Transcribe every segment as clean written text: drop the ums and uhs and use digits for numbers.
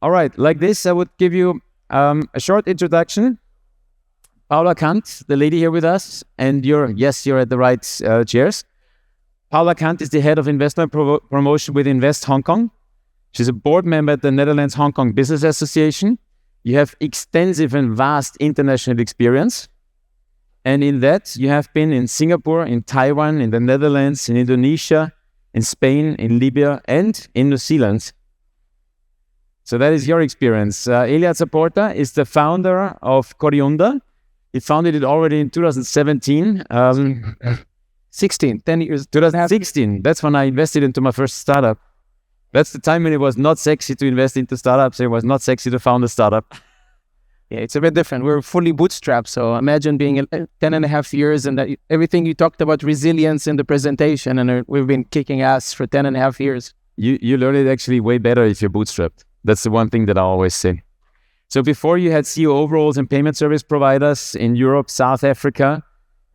All right, like this, I would give you a short introduction. Paula Kant, the lady here with us, and you're at the right chairs. Paula Kant is the head of investment promotion with Invest Hong Kong. She's a board member at the Netherlands Hong Kong Business Association. You have extensive and vast international experience. And in that, you have been in Singapore, in Taiwan, in the Netherlands, in Indonesia, in Spain, in Libya, and in New Zealand. So that is your experience. Eliad Saporta is the founder of Coriunda. He founded it already in 2017. 10 years. 2016. That's when I invested into my first startup. That's the time when it was not sexy to invest into startups. It was not sexy to found a startup. Yeah, it's a bit different. We're fully bootstrapped. So imagine being 10 and a half years and that everything you talked about resilience in the presentation, and we've been kicking ass for 10 and a half years. You learn it actually way better if you're bootstrapped. That's the one thing that I always say. So before you had CEO roles in payment service providers in Europe, South Africa,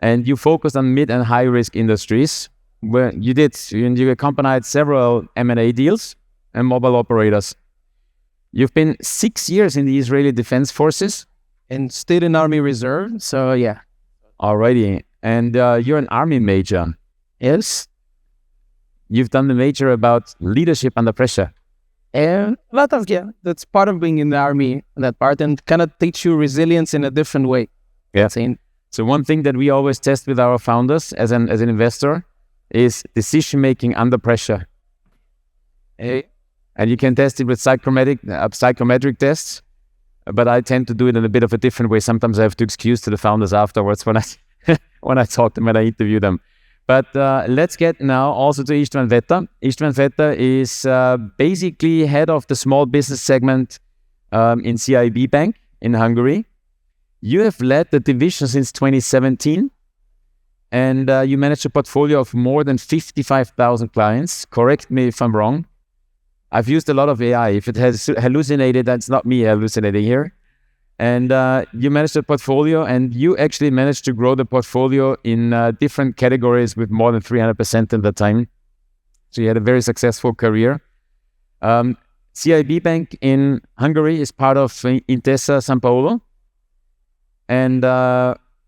and you focused on mid and high risk industries where you accompanied several M&A deals and mobile operators. You've been 6 years in the Israeli Defense Forces. And still in Army Reserve. So yeah. Alrighty. And you're an Army major. Yes. You've done the major about leadership under pressure. And that's part of being in the Army, that part, and kind of teach you resilience in a different way. Yeah. So one thing that we always test with our founders as an investor is decision-making under pressure. And you can test it with psychometric tests, but I tend to do it in a bit of a different way. Sometimes I have to excuse to the founders afterwards when I talk to them, when I interview them. But let's get now also to István Vetter. István Vetter is basically head of the small business segment in CIB Bank in Hungary. You have led the division since 2017, and you manage a portfolio of more than 55,000 clients. Correct me if I'm wrong. I've used a lot of AI. If it has hallucinated, that's not me hallucinating here. And you managed the portfolio, and you actually managed to grow the portfolio in different categories with more than 300% at the time. So you had a very successful career. CIB Bank in Hungary is part of Intesa Sanpaolo. And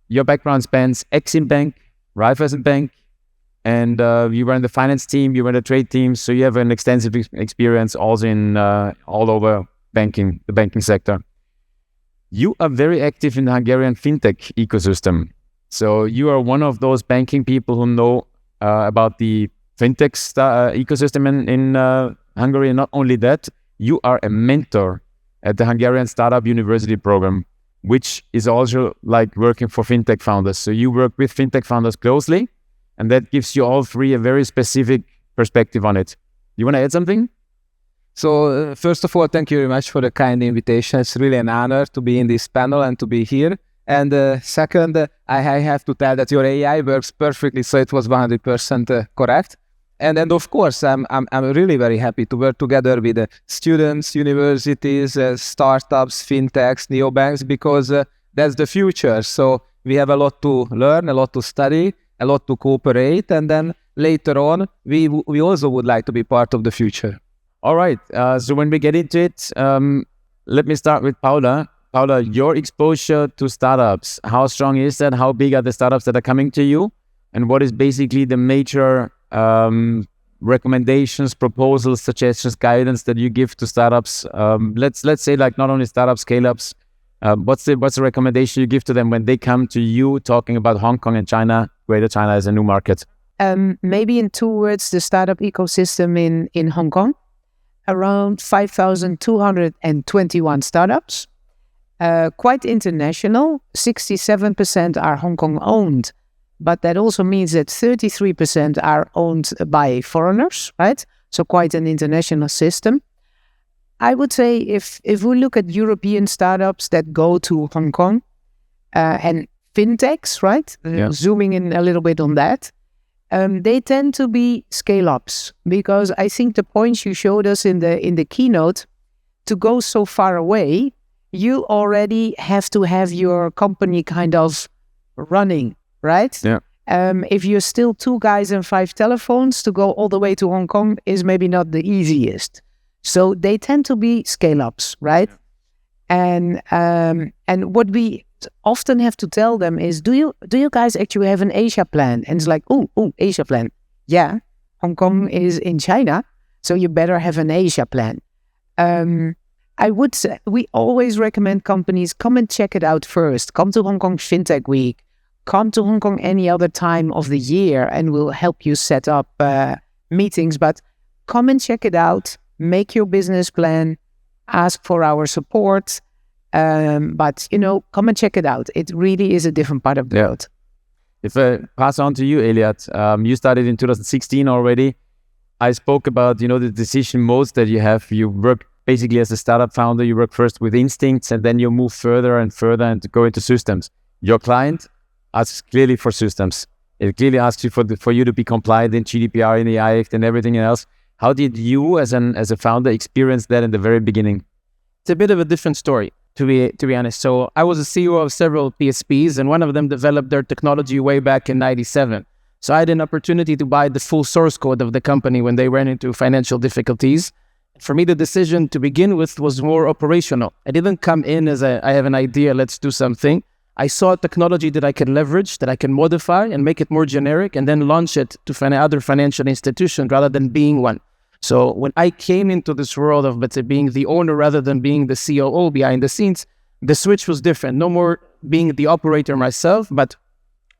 your background spans Exim Bank, Raiffeisen Bank, and you were in the finance team, you were in the trade team, so you have an extensive experience also in all over banking, the banking sector. You are very active in the Hungarian fintech ecosystem. So you are one of those banking people who know about the fintech ecosystem in Hungary. And not only that, you are a mentor at the Hungarian Startup University program, which is also like working for fintech founders. So you work with fintech founders closely, and that gives you all three a very specific perspective on it. You want to add something? So first of all, thank you very much for the kind invitation. It's really an honor to be in this panel and to be here. And second, I have to tell that your AI works perfectly, so it was 100% correct. And then, of course, I'm really very happy to work together with students, universities, startups, fintechs, neobanks, because that's the future. So we have a lot to learn, a lot to study, a lot to cooperate, and then later on, we also would like to be part of the future. All right. So when we get into it, let me start with Paula. Paula, your exposure to startups, how strong is that? How big are the startups that are coming to you? And what is basically the major recommendations, proposals, suggestions, guidance that you give to startups? Let's say like not only startups, scale-ups. What's the recommendation you give to them when they come to you talking about Hong Kong and China, Greater China as a new market? Maybe in 2 words, the startup ecosystem in Hong Kong. Around 5,221 startups, quite international. 67% are Hong Kong owned, but that also means that 33% are owned by foreigners, right? So quite an international system. I would say if we look at European startups that go to Hong Kong and fintechs, right? Yeah. Zooming in a little bit on that. They tend to be scale-ups, because I think the points you showed us in the keynote, to go so far away, you already have to have your company kind of running, right? Yeah. If you're still 2 guys and 5 telephones, to go all the way to Hong Kong is maybe not the easiest. So they tend to be scale-ups, right? And what we often have to tell them is, do you guys actually have an Asia plan? And it's like, oh, Asia plan. Yeah, Hong Kong is in China, so you better have an Asia plan. I would say we always recommend companies come and check it out first. Come to Hong Kong FinTech Week. Come to Hong Kong any other time of the year, and we'll help you set up meetings. But come and check it out. Make your business plan. Ask for our support. But come and check it out. It really is a different part of the world. If I pass on to you, Elliot, you started in 2016 already. I spoke about the decision modes that you have. You work basically as a startup founder. You work first with instincts, and then you move further and further and go into systems. Your client asks clearly for systems. It clearly asks you for you to be compliant in GDPR, in the AI Act, and everything else. How did you, as a founder, experience that in the very beginning? It's a bit of a different story, to be honest. So I was a CEO of several PSPs, and one of them developed their technology way back in '97. So I had an opportunity to buy the full source code of the company when they ran into financial difficulties. For me, the decision to begin with was more operational. I didn't come in as I have an idea, let's do something. I saw a technology that I can leverage, that I can modify and make it more generic, and then launch it to other financial institutions rather than being one. So when I came into this world of, let's say, being the owner rather than being the COO behind the scenes, the switch was different. No more being the operator myself, but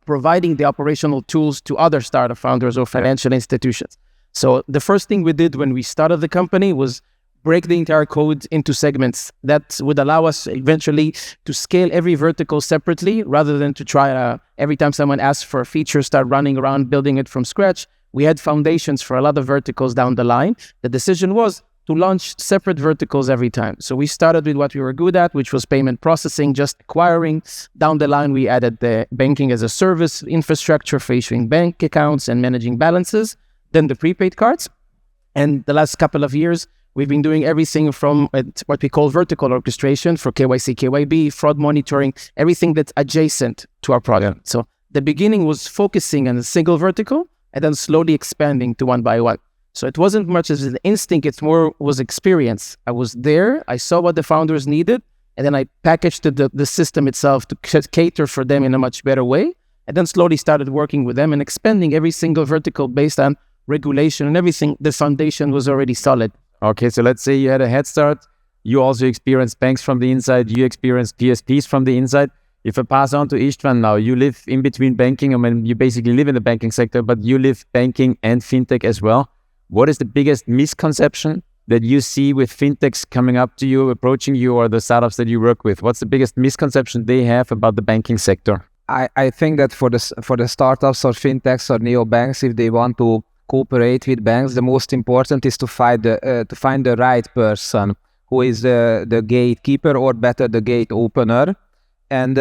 providing the operational tools to other startup founders or financial institutions. So the first thing we did when we started the company was break the entire code into segments that would allow us eventually to scale every vertical separately rather than to try every time someone asks for a feature, start running around building it from scratch. We had foundations for a lot of verticals down the line. The decision was to launch separate verticals every time. So we started with what we were good at, which was payment processing, just acquiring. Down the line, we added the banking as a service infrastructure for issuing bank accounts and managing balances, then the prepaid cards. And the last couple of years, we've been doing everything from what we call vertical orchestration for KYC, KYB, fraud monitoring, everything that's adjacent to our product. So the beginning was focusing on a single vertical and then slowly expanding to one by one. So it wasn't much as an instinct, it's more was experience. I was there, I saw what the founders needed, and then I packaged the system itself to cater for them in a much better way, and then slowly started working with them and expanding every single vertical based on regulation and everything. The foundation was already solid. Okay, so let's say you had a head start. You also experienced banks from the inside. You experienced PSPs from the inside. If I pass on to Istvan now, you live in between banking. I mean, you basically live in the banking sector, but you live banking and fintech as well. What is the biggest misconception that you see with fintechs coming up to you, approaching you, or the startups that you work with? What's the biggest misconception they have about the banking sector? I think that for the startups or fintechs or neobanks, if they want to cooperate with banks, the most important is to find the right person who is the gatekeeper, or better, the gate opener. And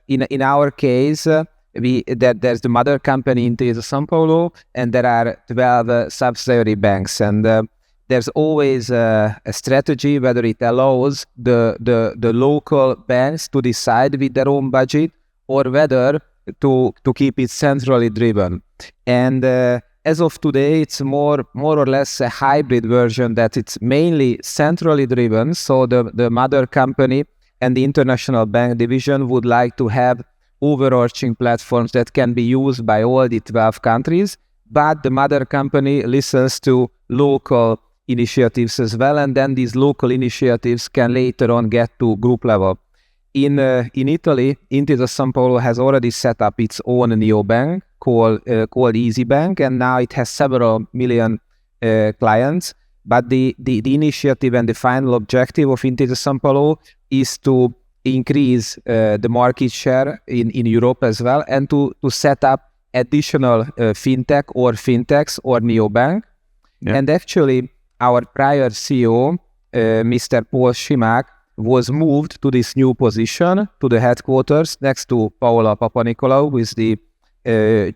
in our case, there's the mother company Intesa Sanpaolo, and there are 12 subsidiary banks. And there's always a strategy whether it allows the local banks to decide with their own budget, or whether to keep it centrally driven. And as of today, it's more or less a hybrid version that it's mainly centrally driven. So the mother company and the international bank division would like to have overarching platforms that can be used by all the 12 countries, but the mother company listens to local initiatives as well, and then these local initiatives can later on get to group level. In Italy, Intesa Sanpaolo has already set up its own neobank called EasyBank, and now it has several million clients. But the initiative and the final objective of Intesa Sanpaolo is to increase the market share in Europe as well, and to set up additional fintechs or neobank. Yeah. And actually, our prior CEO, Mr. Paul Schimak, was moved to this new position, to the headquarters next to Paola Papanicolaou, who is the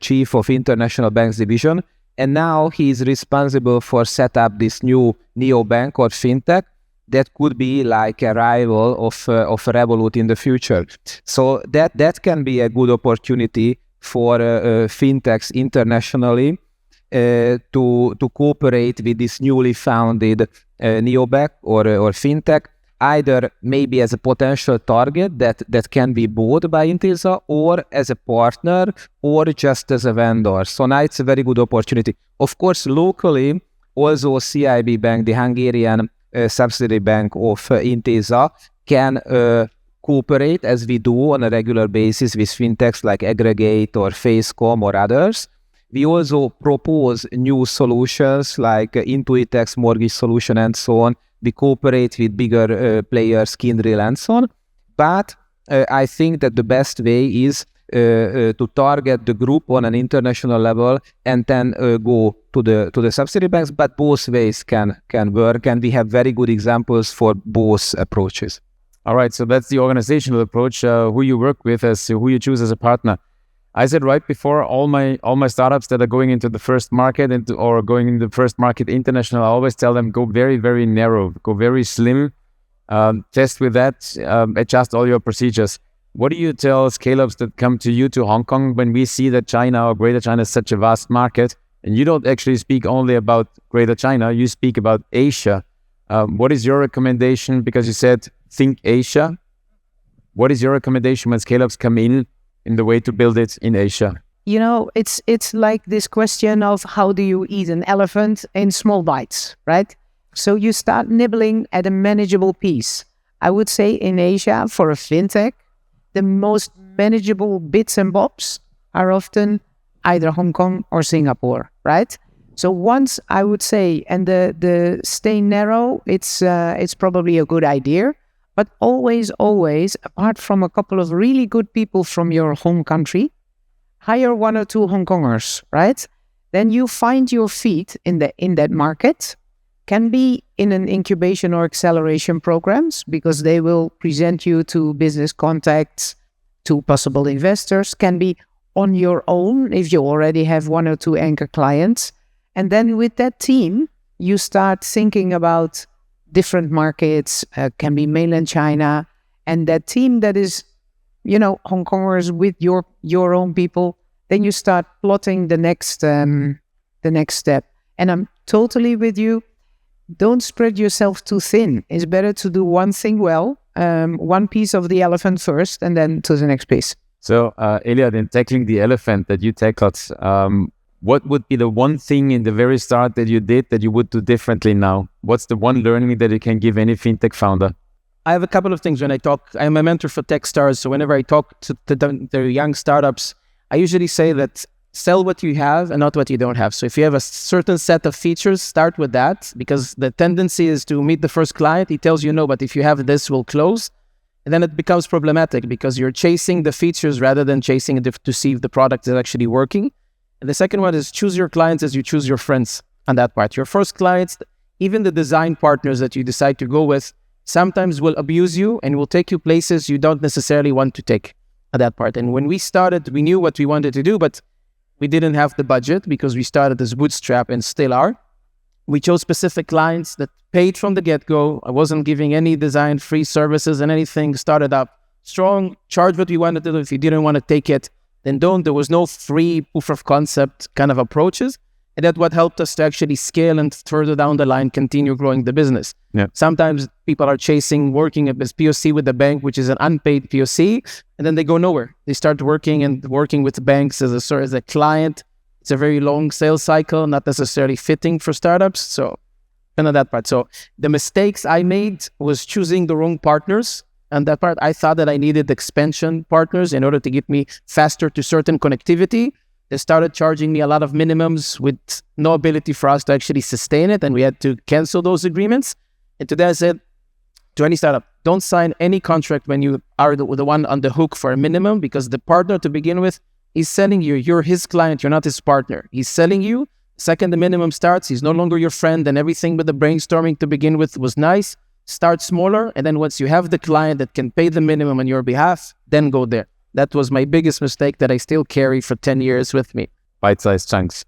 chief of International Banks Division. And now he is responsible for set up this new neobank or fintech that could be like a rival of Revolut in the future. So that can be a good opportunity for fintechs internationally to cooperate with this newly founded neobank or fintech, either maybe as a potential target that can be bought by Intesa, or as a partner, or just as a vendor. So now it's a very good opportunity. Of course, locally, also CIB Bank, the Hungarian subsidiary bank of Intesa, can cooperate, as we do on a regular basis, with fintechs like Aggregate or Facecom or others. We also propose new solutions like Intuitex mortgage solution and so on. We cooperate with bigger players, Kindrill and so on. But I think that the best way is to target the group on an international level and then go to the subsidiary banks. But both ways can work, and we have very good examples for both approaches. All right, so that's the organizational approach. Who you work with, as who you choose as a partner. I said right before, all my startups that are going into the first market or going into the first market international, I always tell them, go very, very narrow, go very slim, test with that, adjust all your procedures. What do you tell scale-ups that come to you to Hong Kong when we see that China or Greater China is such a vast market, and you don't actually speak only about Greater China, you speak about Asia. What is your recommendation? Because you said, think Asia. What is your recommendation when scale-ups come in the way to build it in Asia? You know, it's like this question of how do you eat an elephant in small bites, right? So you start nibbling at a manageable piece. I would say in Asia, for a fintech, the most manageable bits and bobs are often either Hong Kong or Singapore, right? So once I would say, and the stay narrow, it's probably a good idea. But always, apart from a couple of really good people from your home country, hire 1 or 2 Hong Kongers, right? Then you find your feet in that market. Can be in an incubation or acceleration programs, because they will present you to business contacts, to possible investors. Can be on your own if you already have 1 or 2 anchor clients. And then with that team, you start thinking about different markets, can be mainland China, and that team that is, Hong Kongers with your own people, then you start plotting the next step. And I'm totally with you. Don't spread yourself too thin. It's better to do one thing well, one piece of the elephant first, and then to the next piece. So, Eliad, in tackling the elephant that you tackled, what would be the one thing in the very start that you did that you would do differently now? What's the one learning that you can give any fintech founder? I have a couple of things when I talk. I'm a mentor for Techstars, so whenever I talk to the young startups, I usually say that sell what you have and not what you don't have. So if you have a certain set of features, start with that, because the tendency is to meet the first client. He tells you no, but if you have this, we'll close. And then it becomes problematic because you're chasing the features rather than chasing to see if the product is actually working. And the second one is choose your clients as you choose your friends on that part. Your first clients, even the design partners that you decide to go with, sometimes will abuse you and will take you places you don't necessarily want to take at that part. And when we started, we knew what we wanted to do, but we didn't have the budget because we started as bootstrap and still are. We chose specific clients that paid from the get-go. I wasn't giving any design free services and anything. Started up strong, charged what we wanted to do. If you didn't want to take it, then don't. There was no free proof of concept kind of approaches. And that's what helped us to actually scale and further down the line, continue growing the business. Yeah. Sometimes people are chasing working as POC with the bank, which is an unpaid POC, and then they go nowhere. They start working with banks as a client. It's a very long sales cycle, not necessarily fitting for startups. So kind of that part. So the mistakes I made was choosing the wrong partners. And that part, I thought that I needed expansion partners in order to get me faster to certain connectivity. They started charging me a lot of minimums with no ability for us to actually sustain it. And we had to cancel those agreements. And today I said to any startup, don't sign any contract when you are the one on the hook for a minimum, because the partner to begin with is selling you. You're his client, you're not his partner. He's selling you. Second the minimum starts, he's no longer your friend, and everything with the brainstorming to begin with was nice. Start smaller, and then once you have the client that can pay the minimum on your behalf, then go there. That was my biggest mistake that I still carry for 10 years with me. Bite-sized chunks.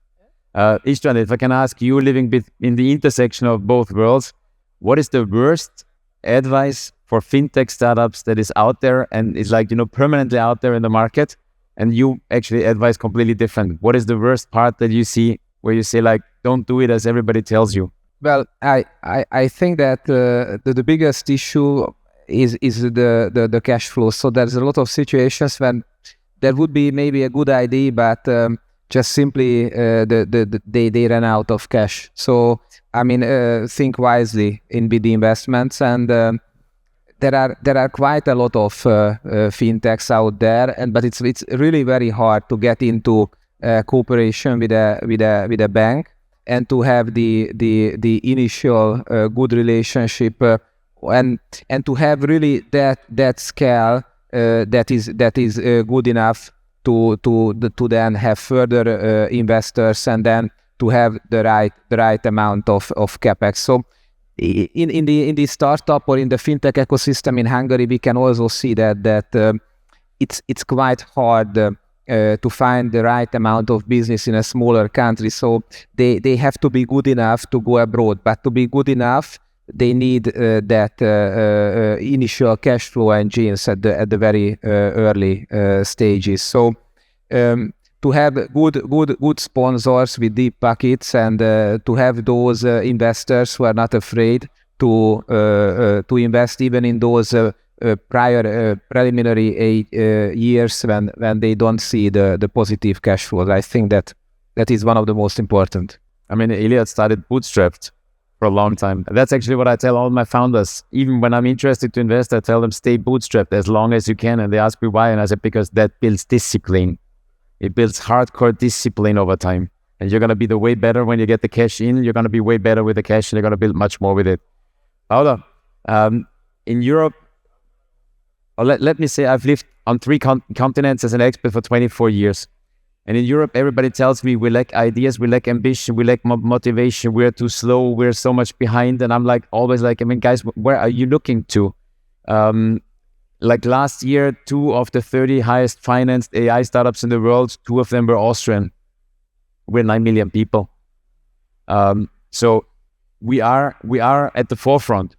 Istvan, if I can ask you, living in the intersection of both worlds, what is the worst advice for fintech startups that is out there and is permanently out there in the market, and you actually advise completely different? What is the worst part that you see where you say don't do it as everybody tells you? Well, I think that the biggest issue is the cash flow. So there's a lot of situations when there would be maybe a good idea, but just simply they ran out of cash. So I mean, think wisely in BD investments, and there are quite a lot of fintechs out there, but it's really very hard to get into cooperation with a bank and to have the initial good relationship and to have really that scale that is good enough to then have further investors and then to have the right amount of capex. So in the startup or in the fintech ecosystem in Hungary, we can also see that it's quite hard to find the right amount of business in a smaller country. So they have to be good enough to go abroad, but to be good enough, they need that initial cash flow engines at the very early stages. So to have good sponsors with deep pockets and to have those investors who are not afraid to invest even in those preliminary years when they don't see the positive cash flows. I think that is one of the most important. I mean, Iliad started bootstrapped for a long time. That's actually what I tell all my founders. Even when I'm interested to invest, I tell them stay bootstrapped as long as you can. And they ask me why, and I said because that builds discipline. It builds hardcore discipline over time. And you're going to be the way better when you get the cash in. You're going to be way better with the cash, and you're going to build much more with it. Paula, in Europe, or let me say I've lived on 3 continents as an expert for 24 years. And in Europe, everybody tells me we lack ideas, we lack ambition, we lack motivation, we're too slow, we're so much behind. And I'm like, always like, I mean, guys, where are you looking to? Like last year, 2 of the 30 highest financed AI startups in the world, 2 of them were Austrian. We're 9 million people. So we are at the forefront.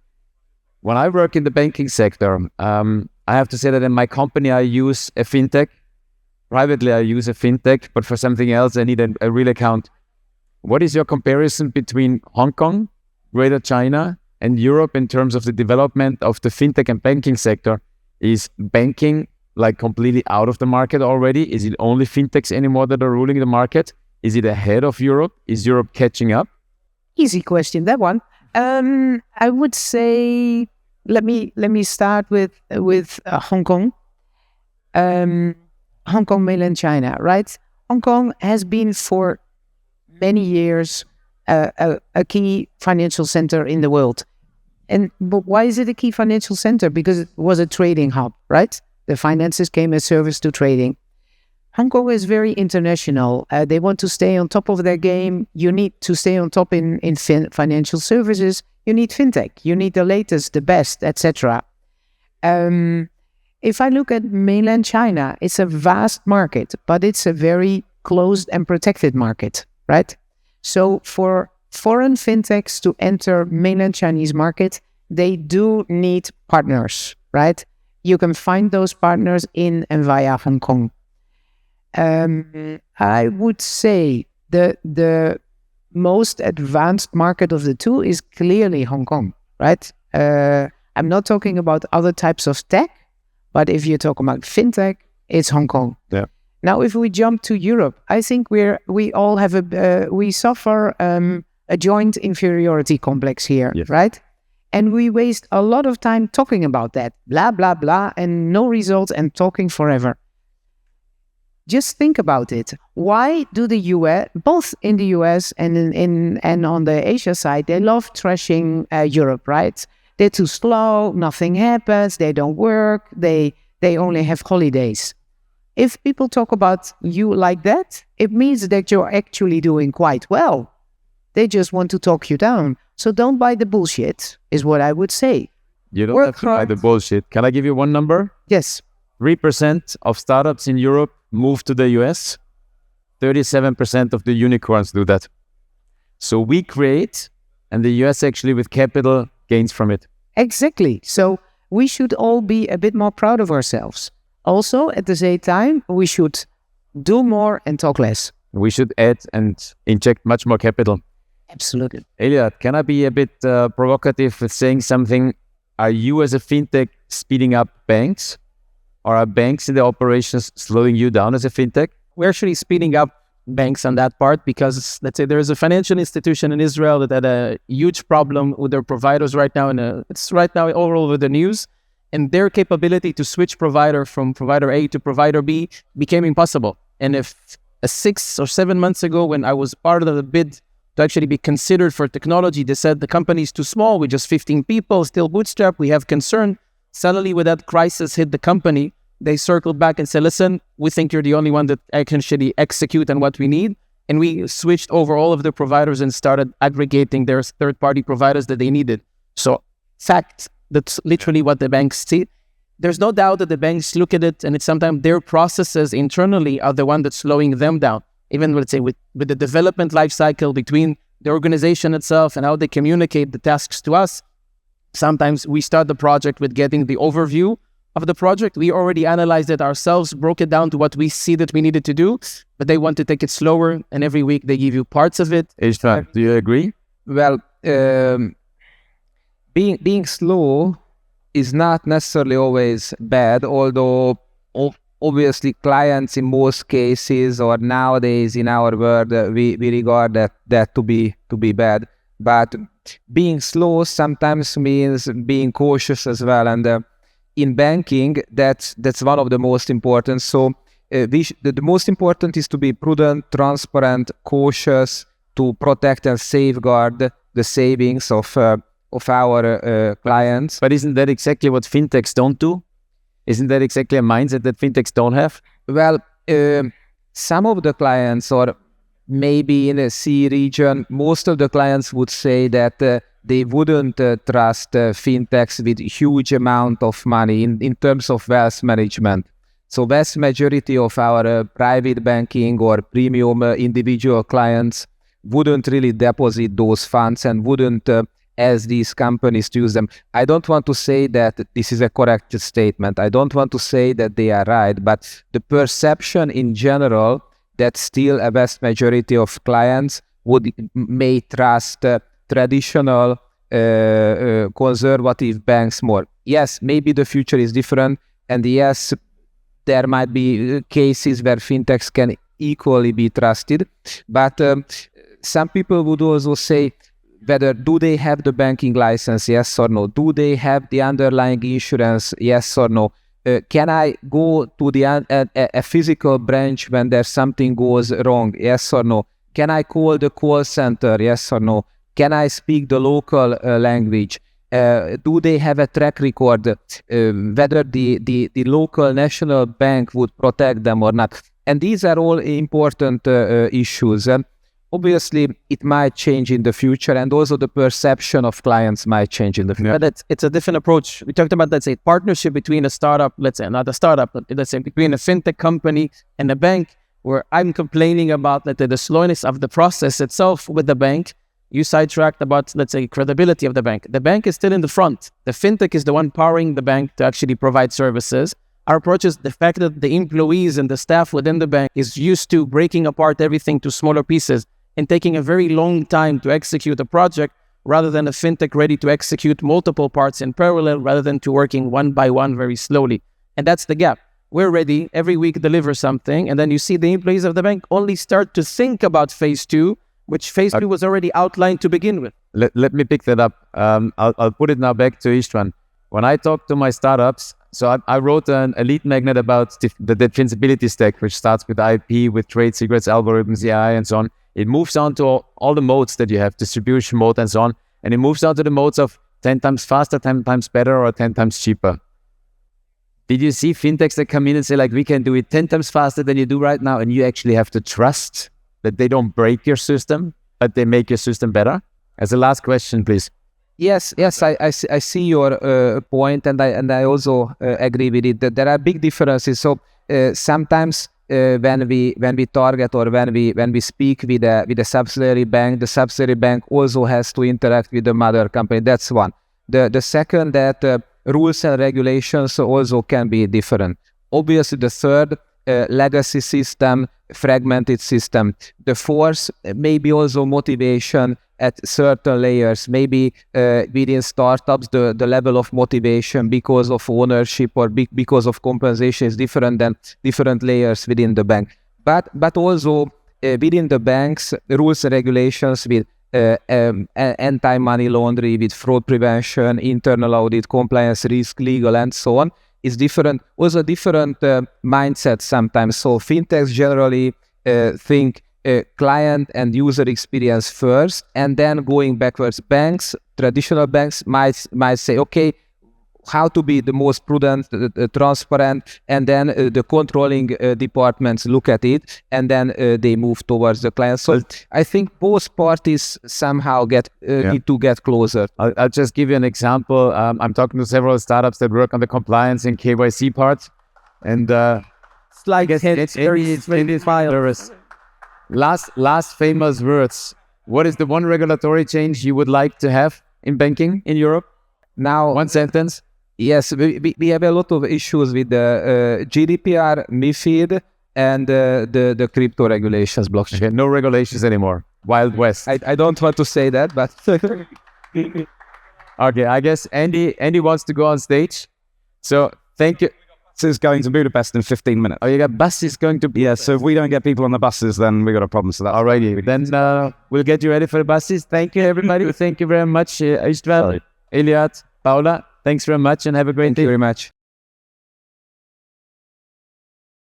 When I work in the banking sector, I have to say that in my company, I use a fintech. Privately, I use a fintech, but for something else, I need a real account. What is your comparison between Hong Kong, Greater China, and Europe in terms of the development of the fintech and banking sector? Is banking like completely out of the market already? Is it only fintechs anymore that are ruling the market? Is it ahead of Europe? Is Europe catching up? Easy question, that one. I would say, let me start with Hong Kong. Hong Kong, mainland China, right? Hong Kong has been for many years a key financial center in the world. But why is it a key financial center? Because it was a trading hub, right? The finances came as service to trading. Hong Kong is very international. They want to stay on top of their game. You need to stay on top in financial services. You need fintech. You need the latest, the best, etc. If I look at mainland China, it's a vast market, but it's a very closed and protected market, right? So for foreign fintechs to enter mainland Chinese market, they do need partners, right? You can find those partners in and via Hong Kong. I would say the most advanced market of the 2 is clearly Hong Kong, right? I'm not talking about other types of tech, but if you talk about fintech, it's Hong Kong. Yeah. Now, if we jump to Europe, I think we all have we suffer a joint inferiority complex here, yes. Right? And we waste a lot of time talking about that, blah, blah, blah, and no results and talking forever. Just think about it. Why do the US, both in the US and and on the Asia side, they love trashing Europe, right? They're too slow, nothing happens, they don't work, they only have holidays. If people talk about you like that, it means that you're actually doing quite well. They just want to talk you down. So don't buy the bullshit, is what I would say. You don't have to buy the bullshit. Can I give you one number? Yes. 3% of startups in Europe move to the US. 37% of the unicorns do that. So we create, and the US actually with capital gains from it. Exactly. So we should all be a bit more proud of ourselves. Also, at the same time, we should do more and talk less. We should add and inject much more capital. Absolutely. Elliot, can I be a bit provocative with saying something? Are you as a fintech speeding up banks? Or are banks in the operations slowing you down as a fintech? We're actually speeding up banks on that part because, let's say, there is a financial institution in Israel that had a huge problem with their providers right now, and it's right now all over the news. And their capability to switch provider from provider A to provider B became impossible. And if 6 or 7 months ago, when I was part of the bid to actually be considered for technology, they said the company is too small, we're just 15 people, still bootstrap, we have concern. Suddenly, when that crisis hit the company, they circled back and said, listen, we think you're the only one that can actually execute on what we need. And we switched over all of the providers and started aggregating their third-party providers that they needed. So, fact, that's literally what the banks see. There's no doubt that the banks look at it, and it's sometimes their processes internally are the one that's slowing them down. Even, let's say, with the development life cycle between the organization itself and how they communicate the tasks to us, sometimes we start the project with getting the overview of the project. We already analyzed it ourselves, broke it down to what we see that we needed to do, but they want to take it slower, and every week they give you parts of it. Ishtvan, do you agree? Well, being slow is not necessarily always bad, although obviously clients in most cases, or nowadays in our world, we regard that to be bad. But being slow sometimes means being cautious as well, and in banking, that's one of the most important. So the most important is to be prudent, transparent, cautious, to protect and safeguard the savings of our clients. But isn't that exactly what fintechs don't do? Isn't that exactly a mindset that fintechs don't have? Well, some of the clients, or maybe in a C region, most of the clients would say that they wouldn't trust fintechs with huge amount of money in terms of wealth management. So vast majority of our private banking or premium individual clients wouldn't really deposit those funds and wouldn't ask these companies to use them. I don't want to say that this is a correct statement. I don't want to say that they are right, but the perception in general that still a vast majority of clients may trust traditional conservative banks more. Yes, maybe the future is different, and yes, there might be cases where fintechs can equally be trusted, but some people would also say, whether do they have the banking license, yes or no? Do they have the underlying insurance, yes or no? Can I go to a physical branch when there's something goes wrong, yes or no? Can I call the call center, yes or no? Can I speak the local language? Do they have a track record, whether the local national bank would protect them or not? And these are all important issues. Obviously, it might change in the future, and also the perception of clients might change in the future. But it's a different approach. We talked about, let's say, partnership between a startup, let's say, not a startup, but let's say between a fintech company and a bank, where I'm complaining about the slowness of the process itself with the bank. You sidetracked about, let's say, credibility of the bank. The bank is still in the front. The fintech is the one powering the bank to actually provide services. Our approach is the fact that the employees and the staff within the bank is used to breaking apart everything to smaller pieces and taking a very long time to execute a project, rather than a fintech ready to execute multiple parts in parallel, rather than to working one by one very slowly. And that's the gap. We're ready, every week deliver something, and then you see the employees of the bank only start to think about phase 2, which phase 2 was already outlined to begin with. Let me pick that up. I'll put it now back to Ishtvan. When I talk to my startups, so I wrote a lead magnet about the defensibility stack, which starts with IP, with trade secrets, algorithms, AI, and so on. It moves on to all the modes that you have, distribution mode and so on. And it moves on to the modes of 10 times faster, 10 times better, or 10 times cheaper. Did you see fintechs that come in and say, like, we can do it 10 times faster than you do right now, and you actually have to trust that they don't break your system, but they make your system better? As a last question, please. Yes, I see your point, and I also agree with it. That there are big differences. So sometimes when we target, or when we speak with a subsidiary bank, the subsidiary bank also has to interact with the mother company. That's one. The second, that rules and regulations also can be different. Obviously, the third, legacy system, fragmented system. The fourth, maybe also motivation at certain layers. Maybe within startups, the level of motivation because of ownership or because of compensation is different than different layers within the bank. But also within the banks, rules and regulations with anti-money laundering, with fraud prevention, internal audit, compliance, risk, legal, and so on, is different. Also different mindsets sometimes. So fintechs generally think client and user experience first, and then going backwards. Banks, traditional banks might say, okay, how to be the most prudent, transparent, and then the controlling departments look at it, and then they move towards the client. So I think both parties somehow need to get closer. I'll just give you an example. I'm talking to several startups that work on the compliance and KYC part, and It's like it's very last famous words. What is the one regulatory change you would like to have in banking in Europe? Now, One sentence. yes, we have a lot of issues with the GDPR, MiFID, and the crypto regulations, blockchain. Okay, no regulations anymore. Wild West. I don't want to say that, but Okay, I guess Andy wants to go on stage. So thank you. This is going to Budapest in 15 minutes. Oh, you got buses going to be. Yeah, so if we don't get people on the buses, then we got a problem. So that's Alrighty, then we'll get you ready for the buses. Thank you, everybody. Thank you very much, Istvan, Eliad, Paula. Thanks very much, and have a great day. thank you very much.